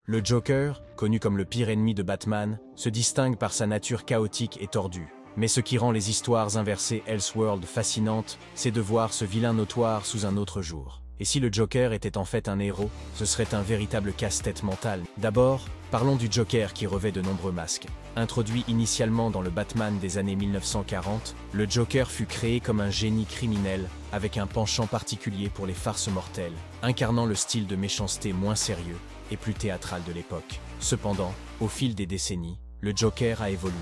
Le Joker, connu comme le pire ennemi de Batman, se distingue par sa nature chaotique et tordue. Mais ce qui rend les histoires inversées Elseworld fascinantes, c'est de voir ce vilain notoire sous un autre jour. Et si le Joker était en fait un héros, ce serait un véritable casse-tête mental. D'abord, parlons du Joker qui revêt de nombreux masques. Introduit initialement dans le Batman des années 1940, le Joker fut créé comme un génie criminel, avec un penchant particulier pour les farces mortelles, incarnant le style de méchanceté moins sérieux et plus théâtral de l'époque. Cependant, au fil des décennies, le Joker a évolué,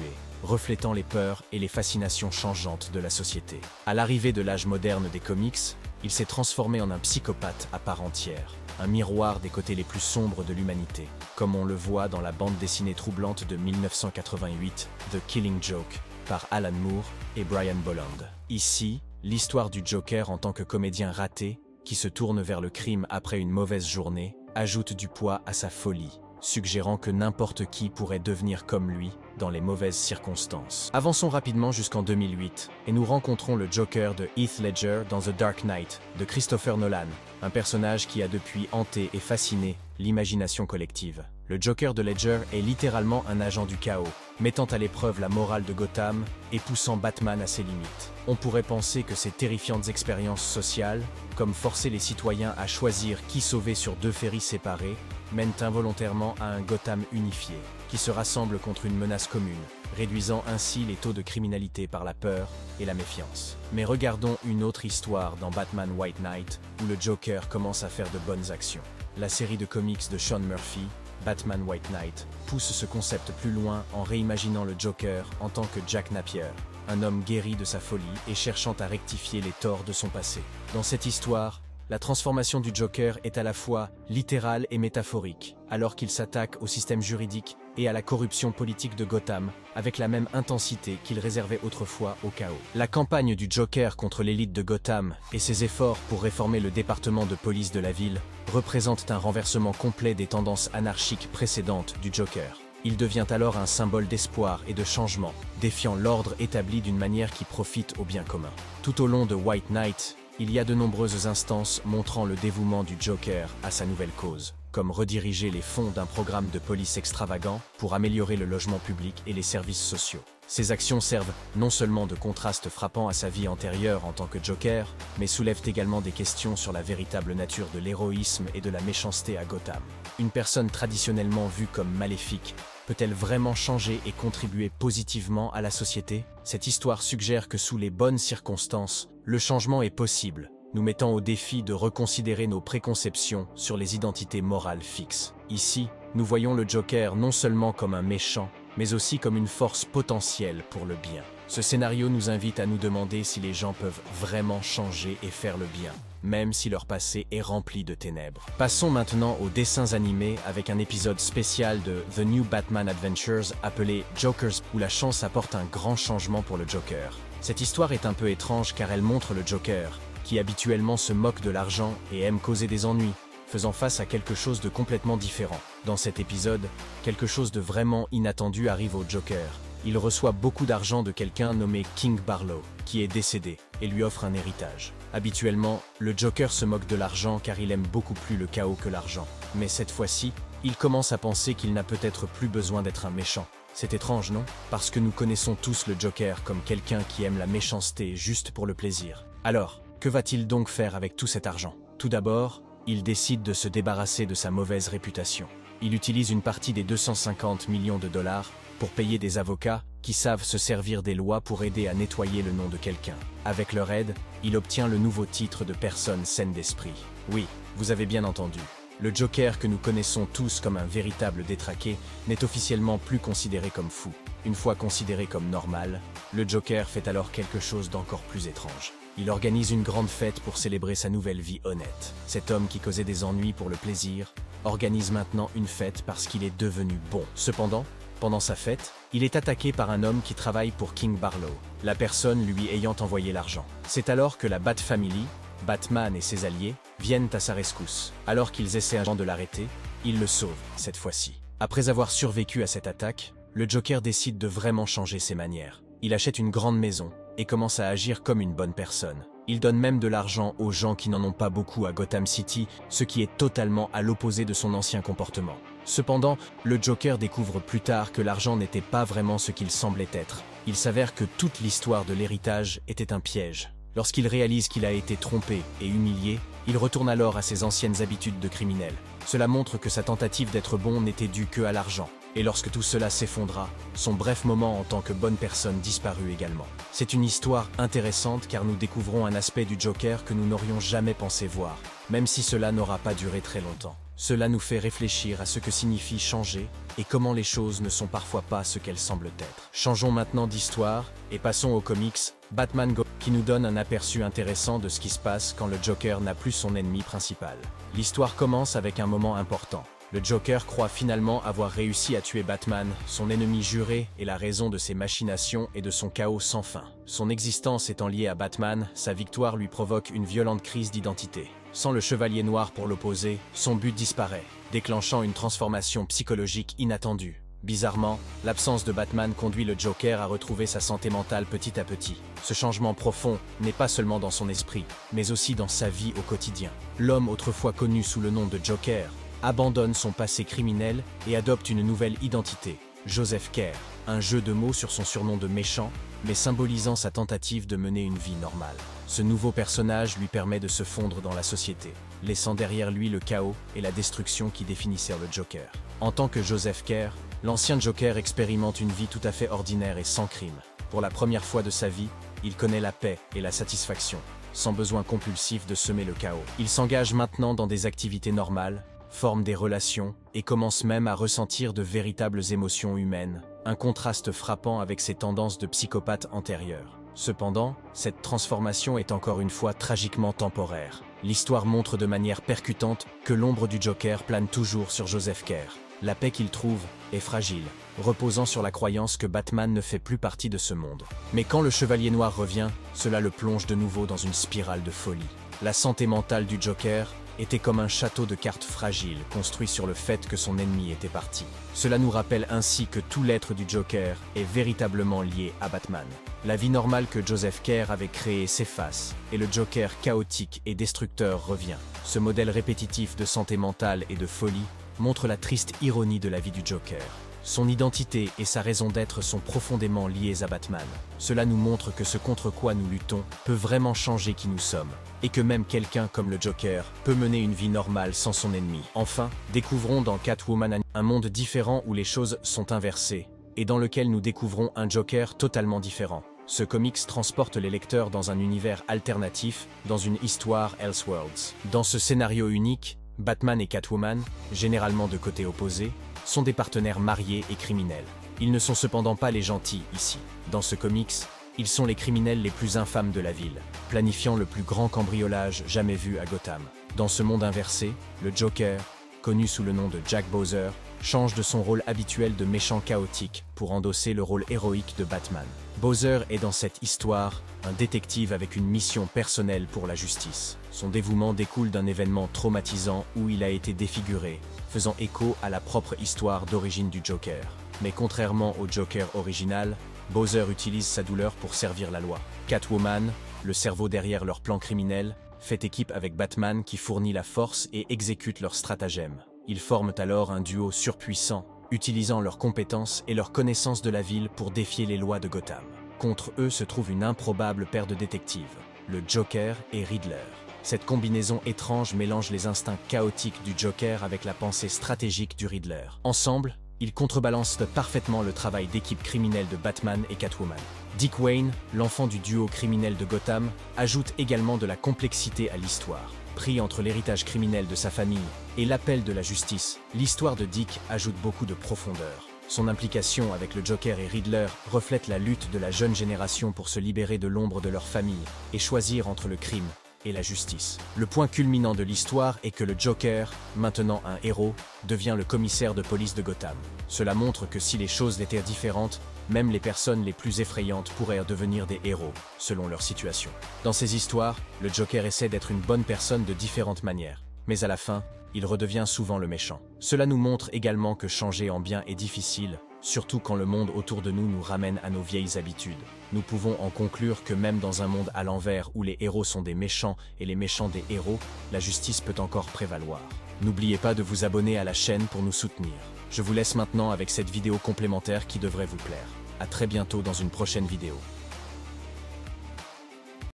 reflétant les peurs et les fascinations changeantes de la société. À l'arrivée de l'âge moderne des comics, il s'est transformé en un psychopathe à part entière, un miroir des côtés les plus sombres de l'humanité, comme on le voit dans la bande dessinée troublante de 1988, The Killing Joke, par Alan Moore et Brian Bolland. Ici, l'histoire du Joker en tant que comédien raté, qui se tourne vers le crime après une mauvaise journée, ajoute du poids à sa folie, suggérant que n'importe qui pourrait devenir comme lui dans les mauvaises circonstances. Avançons rapidement jusqu'en 2008, et nous rencontrons le Joker de Heath Ledger dans The Dark Knight de Christopher Nolan, un personnage qui a depuis hanté et fasciné l'imagination collective. Le Joker de Ledger est littéralement un agent du chaos, mettant à l'épreuve la morale de Gotham et poussant Batman à ses limites. On pourrait penser que ces terrifiantes expériences sociales, comme forcer les citoyens à choisir qui sauver sur deux ferries séparées, mènent involontairement à un Gotham unifié, qui se rassemble contre une menace commune, réduisant ainsi les taux de criminalité par la peur et la méfiance. Mais regardons une autre histoire dans Batman White Knight, où le Joker commence à faire de bonnes actions. La série de comics de Sean Murphy, Batman White Knight, pousse ce concept plus loin en réimaginant le Joker en tant que Jack Napier, un homme guéri de sa folie et cherchant à rectifier les torts de son passé. Dans cette histoire, la transformation du Joker est à la fois littérale et métaphorique, alors qu'il s'attaque au système juridique et à la corruption politique de Gotham, avec la même intensité qu'il réservait autrefois au chaos. La campagne du Joker contre l'élite de Gotham et ses efforts pour réformer le département de police de la ville représentent un renversement complet des tendances anarchiques précédentes du Joker. Il devient alors un symbole d'espoir et de changement, défiant l'ordre établi d'une manière qui profite au bien commun. Tout au long de White Knight, il y a de nombreuses instances montrant le dévouement du Joker à sa nouvelle cause, comme rediriger les fonds d'un programme de police extravagant pour améliorer le logement public et les services sociaux. Ces actions servent non seulement de contraste frappant à sa vie antérieure en tant que Joker, mais soulèvent également des questions sur la véritable nature de l'héroïsme et de la méchanceté à Gotham. Une personne traditionnellement vue comme maléfique peut-elle vraiment changer et contribuer positivement à la société? Cette histoire suggère que sous les bonnes circonstances, le changement est possible, nous mettant au défi de reconsidérer nos préconceptions sur les identités morales fixes. Ici, nous voyons le Joker non seulement comme un méchant, mais aussi comme une force potentielle pour le bien. Ce scénario nous invite à nous demander si les gens peuvent vraiment changer et faire le bien, même si leur passé est rempli de ténèbres. Passons maintenant aux dessins animés avec un épisode spécial de The New Batman Adventures appelé Jokers, où la chance apporte un grand changement pour le Joker. Cette histoire est un peu étrange car elle montre le Joker, qui habituellement se moque de l'argent et aime causer des ennuis, faisant face à quelque chose de complètement différent. Dans cet épisode, quelque chose de vraiment inattendu arrive au Joker. Il reçoit beaucoup d'argent de quelqu'un nommé King Barlow, qui est décédé, et lui offre un héritage. Habituellement, le Joker se moque de l'argent car il aime beaucoup plus le chaos que l'argent. Mais cette fois-ci, il commence à penser qu'il n'a peut-être plus besoin d'être un méchant. C'est étrange, non? Parce que nous connaissons tous le Joker comme quelqu'un qui aime la méchanceté juste pour le plaisir. Alors, que va-t-il donc faire avec tout cet argent? Tout d'abord, il décide de se débarrasser de sa mauvaise réputation. Il utilise une partie des 250 millions de dollars pour payer des avocats qui savent se servir des lois pour aider à nettoyer le nom de quelqu'un. Avec leur aide, il obtient le nouveau titre de personne saine d'esprit. Oui, vous avez bien entendu. Le Joker que nous connaissons tous comme un véritable détraqué n'est officiellement plus considéré comme fou. Une fois considéré comme normal, le Joker fait alors quelque chose d'encore plus étrange. Il organise une grande fête pour célébrer sa nouvelle vie honnête. Cet homme qui causait des ennuis pour le plaisir organise maintenant une fête parce qu'il est devenu bon. Cependant, pendant sa fête, il est attaqué par un homme qui travaille pour King Barlow, la personne lui ayant envoyé l'argent. C'est alors que la Bat Family, Batman et ses alliés, viennent à sa rescousse. Alors qu'ils essaient de l'arrêter, ils le sauvent, cette fois-ci. Après avoir survécu à cette attaque, le Joker décide de vraiment changer ses manières. Il achète une grande maison et commence à agir comme une bonne personne. Il donne même de l'argent aux gens qui n'en ont pas beaucoup à Gotham City, ce qui est totalement à l'opposé de son ancien comportement. Cependant, le Joker découvre plus tard que l'argent n'était pas vraiment ce qu'il semblait être. Il s'avère que toute l'histoire de l'héritage était un piège. Lorsqu'il réalise qu'il a été trompé et humilié, il retourne alors à ses anciennes habitudes de criminel. Cela montre que sa tentative d'être bon n'était due que à l'argent. Et lorsque tout cela s'effondra, son bref moment en tant que bonne personne disparut également. C'est une histoire intéressante car nous découvrons un aspect du Joker que nous n'aurions jamais pensé voir, même si cela n'aura pas duré très longtemps. Cela nous fait réfléchir à ce que signifie changer et comment les choses ne sont parfois pas ce qu'elles semblent être. Changeons maintenant d'histoire et passons aux comics Batman Go, qui nous donne un aperçu intéressant de ce qui se passe quand le Joker n'a plus son ennemi principal. L'histoire commence avec un moment important. Le Joker croit finalement avoir réussi à tuer Batman, son ennemi juré et la raison de ses machinations et de son chaos sans fin. Son existence étant liée à Batman, sa victoire lui provoque une violente crise d'identité. Sans le Chevalier Noir pour l'opposer, son but disparaît, déclenchant une transformation psychologique inattendue. Bizarrement, l'absence de Batman conduit le Joker à retrouver sa santé mentale petit à petit. Ce changement profond n'est pas seulement dans son esprit, mais aussi dans sa vie au quotidien. L'homme autrefois connu sous le nom de Joker abandonne son passé criminel et adopte une nouvelle identité, Joseph Kerr, un jeu de mots sur son surnom de méchant, mais symbolisant sa tentative de mener une vie normale. Ce nouveau personnage lui permet de se fondre dans la société, laissant derrière lui le chaos et la destruction qui définissèrent le Joker. En tant que Joseph Kerr, l'ancien Joker expérimente une vie tout à fait ordinaire et sans crime. Pour la première fois de sa vie, il connaît la paix et la satisfaction, sans besoin compulsif de semer le chaos. Il s'engage maintenant dans des activités normales, forme des relations et commence même à ressentir de véritables émotions humaines, un contraste frappant avec ses tendances de psychopathe antérieures. Cependant, cette transformation est encore une fois tragiquement temporaire. L'histoire montre de manière percutante que l'ombre du Joker plane toujours sur Joseph Kerr. La paix qu'il trouve est fragile, reposant sur la croyance que Batman ne fait plus partie de ce monde. Mais quand le Chevalier Noir revient, cela le plonge de nouveau dans une spirale de folie. La santé mentale du Joker était comme un château de cartes fragile construit sur le fait que son ennemi était parti. Cela nous rappelle ainsi que tout l'être du Joker est véritablement lié à Batman. La vie normale que Joseph Kerr avait créée s'efface, et le Joker chaotique et destructeur revient. Ce modèle répétitif de santé mentale et de folie montre la triste ironie de la vie du Joker. Son identité et sa raison d'être sont profondément liées à Batman. Cela nous montre que ce contre quoi nous luttons peut vraiment changer qui nous sommes, et que même quelqu'un comme le Joker peut mener une vie normale sans son ennemi. Enfin, découvrons dans Catwoman un monde différent où les choses sont inversées, et dans lequel nous découvrons un Joker totalement différent. Ce comics transporte les lecteurs dans un univers alternatif, dans une histoire Elseworlds. Dans ce scénario unique, Batman et Catwoman, généralement de côtés opposés, sont des partenaires mariés et criminels. Ils ne sont cependant pas les gentils ici. Dans ce comics, ils sont les criminels les plus infâmes de la ville, planifiant le plus grand cambriolage jamais vu à Gotham. Dans ce monde inversé, le Joker, connu sous le nom de Jack Bowser, change de son rôle habituel de méchant chaotique pour endosser le rôle héroïque de Batman. Bowser est dans cette histoire un détective avec une mission personnelle pour la justice. Son dévouement découle d'un événement traumatisant où il a été défiguré, faisant écho à la propre histoire d'origine du Joker. Mais contrairement au Joker original, Bowser utilise sa douleur pour servir la loi. Catwoman, le cerveau derrière leur plan criminel, fait équipe avec Batman qui fournit la force et exécute leurs stratagèmes. Ils forment alors un duo surpuissant, utilisant leurs compétences et leur connaissance de la ville pour défier les lois de Gotham. Contre eux se trouve une improbable paire de détectives, le Joker et Riddler. Cette combinaison étrange mélange les instincts chaotiques du Joker avec la pensée stratégique du Riddler. Ensemble, ils contrebalancent parfaitement le travail d'équipe criminelle de Batman et Catwoman. Dick Wayne, l'enfant du duo criminel de Gotham, ajoute également de la complexité à l'histoire. Pris entre l'héritage criminel de sa famille et l'appel de la justice, l'histoire de Dick ajoute beaucoup de profondeur. Son implication avec le Joker et Riddler reflète la lutte de la jeune génération pour se libérer de l'ombre de leur famille et choisir entre le crime et la justice. Le point culminant de l'histoire est que le Joker, maintenant un héros, devient le commissaire de police de Gotham. Cela montre que si les choses étaient différentes, même les personnes les plus effrayantes pourraient devenir des héros, selon leur situation. Dans ces histoires, le Joker essaie d'être une bonne personne de différentes manières, mais à la fin, il redevient souvent le méchant. Cela nous montre également que changer en bien est difficile, surtout quand le monde autour de nous nous ramène à nos vieilles habitudes. Nous pouvons en conclure que même dans un monde à l'envers où les héros sont des méchants et les méchants des héros, la justice peut encore prévaloir. N'oubliez pas de vous abonner à la chaîne pour nous soutenir. Je vous laisse maintenant avec cette vidéo complémentaire qui devrait vous plaire. À très bientôt dans une prochaine vidéo.